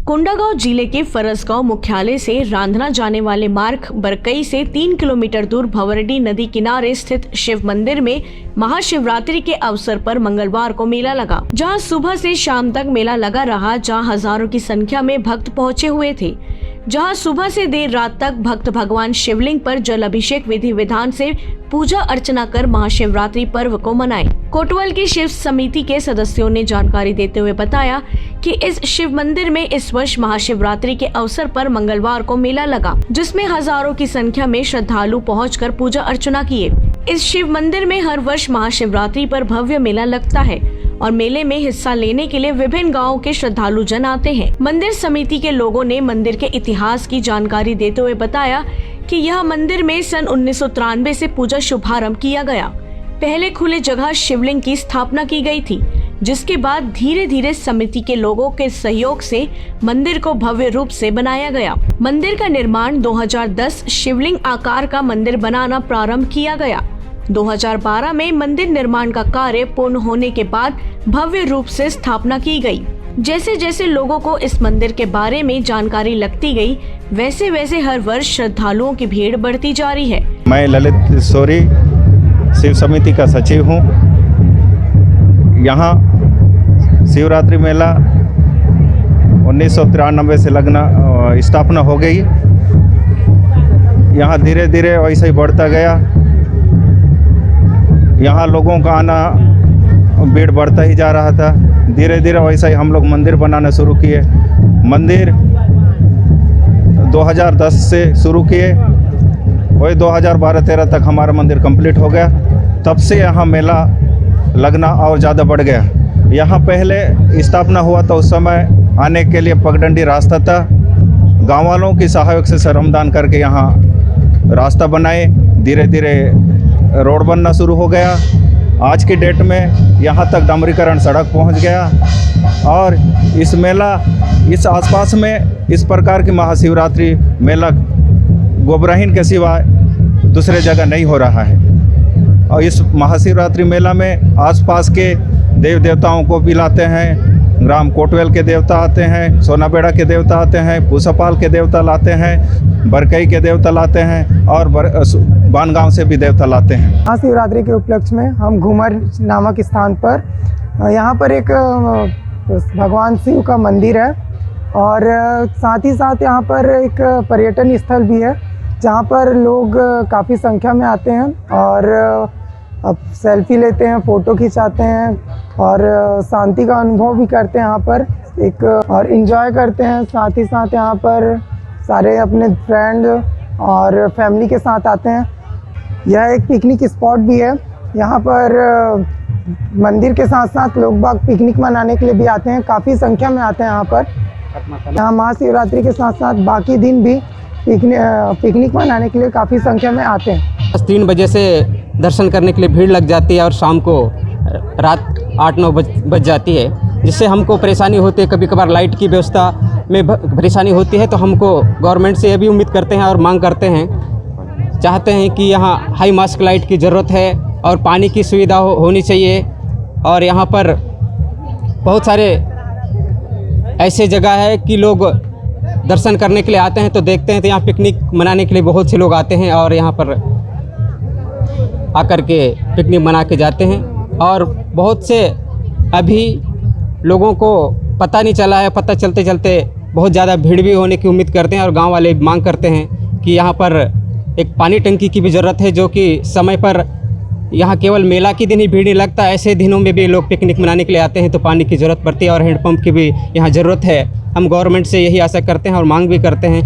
कोंडागांव जिले के फरसगांव मुख्यालय से रांधना जाने वाले मार्ग बरकई से 3 किलोमीटर दूर भंवरडी नदी किनारे स्थित शिव मंदिर में महाशिवरात्रि के अवसर पर मंगलवार को मेला लगा, जहां सुबह से शाम तक मेला लगा रहा, जहां हजारों की संख्या में भक्त पहुंचे हुए थे। जहां सुबह से देर रात तक भक्त भगवान शिवलिंग पर जल अभिषेक विधि विधान से पूजा अर्चना कर महाशिवरात्रि पर्व को मनाए। कोटवाल की शिव समिति के सदस्यों ने जानकारी देते हुए बताया कि इस शिव मंदिर में इस वर्ष महाशिवरात्रि के अवसर पर मंगलवार को मेला लगा, जिसमें हजारों की संख्या में श्रद्धालु पहुंचकर पूजा अर्चना किए। इस शिव मंदिर में हर वर्ष महाशिवरात्रि पर भव्य मेला लगता है और मेले में हिस्सा लेने के लिए विभिन्न गांवों के श्रद्धालु जन आते हैं। मंदिर समिति के लोगों ने मंदिर के इतिहास की जानकारी देते हुए बताया कि यह मंदिर में सन 1993 से पूजा शुभारंभ किया गया। पहले खुले जगह शिवलिंग की स्थापना की गई थी, जिसके बाद धीरे धीरे समिति के लोगों के सहयोग से मंदिर को भव्य रूप से बनाया गया। मंदिर का निर्माण 2010 शिवलिंग आकार का मंदिर बनाना प्रारंभ किया गया। 2012 में मंदिर निर्माण का कार्य पूर्ण होने के बाद भव्य रूप से स्थापना की गई। जैसे जैसे लोगों को इस मंदिर के बारे में जानकारी लगती गई, वैसे वैसे हर वर्ष श्रद्धालुओं की भीड़ बढ़ती जा रही है। मैं ललित सोरी शिव समिति का सचिव हूँ। यहाँ शिवरात्रि मेला 1993 से लगना स्थापना हो गई। यहाँ धीरे धीरे वैसे ही बढ़ता गया। यहाँ लोगों का आना भीड़ बढ़ता ही जा रहा था। धीरे धीरे वैसा ही हम लोग मंदिर बनाना शुरू किए। मंदिर 2010 से शुरू किए, वही 2012-13 तक हमारा मंदिर कंप्लीट हो गया। तब से यहाँ मेला लगना और ज़्यादा बढ़ गया। यहाँ पहले स्थापना हुआ तो उस समय आने के लिए पगडंडी रास्ता था। गाँव वालों की सहयोग से श्रमदान करके यहाँ रास्ता बनाए। धीरे धीरे रोड बनना शुरू हो गया। आज की डेट में यहाँ तक डामरीकरण सड़क पहुँच गया और इस मेला इस आसपास में इस प्रकार की महाशिवरात्रि मेला गोबराहीन के सिवा दूसरे जगह नहीं हो रहा है। और इस महाशिवरात्रि मेला में आसपास के देव देवताओं को भी लाते हैं। ग्राम कोटवेल के देवता आते हैं, सोनाबेड़ा के देवता आते हैं, पूसापाल के देवता लाते हैं, बरकई के देवता लाते हैं और बानगांव से भी देवता लाते हैं। महाशिवरात्रि के उपलक्ष्य में हम घूमर नामक स्थान पर यहाँ पर एक भगवान शिव का मंदिर है और साथ ही साथ यहाँ पर एक पर्यटन स्थल भी है, जहाँ पर लोग काफ़ी संख्या में आते हैं और अब सेल्फी लेते हैं, फ़ोटो खिंचाते हैं और शांति का अनुभव भी करते हैं यहाँ पर एक और इन्जॉय करते हैं। साथ ही साथ यहाँ पर सारे अपने फ्रेंड और फैमिली के साथ आते हैं। यह एक पिकनिक स्पॉट भी है। यहाँ पर मंदिर के साथ साथ लोग बाग पिकनिक मनाने के लिए भी आते हैं, काफ़ी संख्या में आते हैं यहाँ पर। यहाँ महाशिवरात्रि के साथ साथ बाकी दिन भी पिकनिक मनाने के लिए काफ़ी संख्या में आते हैं। 3 बजे से दर्शन करने के लिए भीड़ लग जाती है और शाम को रात 8-9 बज जाती है, जिससे हमको परेशानी होती है। कभी कभार लाइट की व्यवस्था में परेशानी होती है, तो हमको गवर्नमेंट से ये भी उम्मीद करते हैं और मांग करते हैं, चाहते हैं कि यहाँ हाई मास्क लाइट की ज़रूरत है और पानी की सुविधा होनी चाहिए। और यहाँ पर बहुत सारे ऐसे जगह है कि लोग दर्शन करने के लिए आते हैं, तो देखते हैं तो यहाँ पिकनिक मनाने के लिए बहुत से लोग आते हैं और यहाँ पर आकर के पिकनिक मना के जाते हैं। और बहुत से अभी लोगों को पता नहीं चला है, पता चलते चलते बहुत ज़्यादा भीड़ भी होने की उम्मीद करते हैं और गांव वाले मांग करते हैं कि यहाँ पर एक पानी टंकी की भी ज़रूरत है, जो कि समय पर यहाँ केवल मेला के दिन ही भीड़ नहीं लगता, ऐसे दिनों में भी लोग पिकनिक मनाने के लिए आते हैं तो पानी की ज़रूरत पड़ती है और हैंडपम्प की भी यहाँ ज़रूरत है। हम गवर्नमेंट से यही आशा करते हैं और मांग भी करते हैं।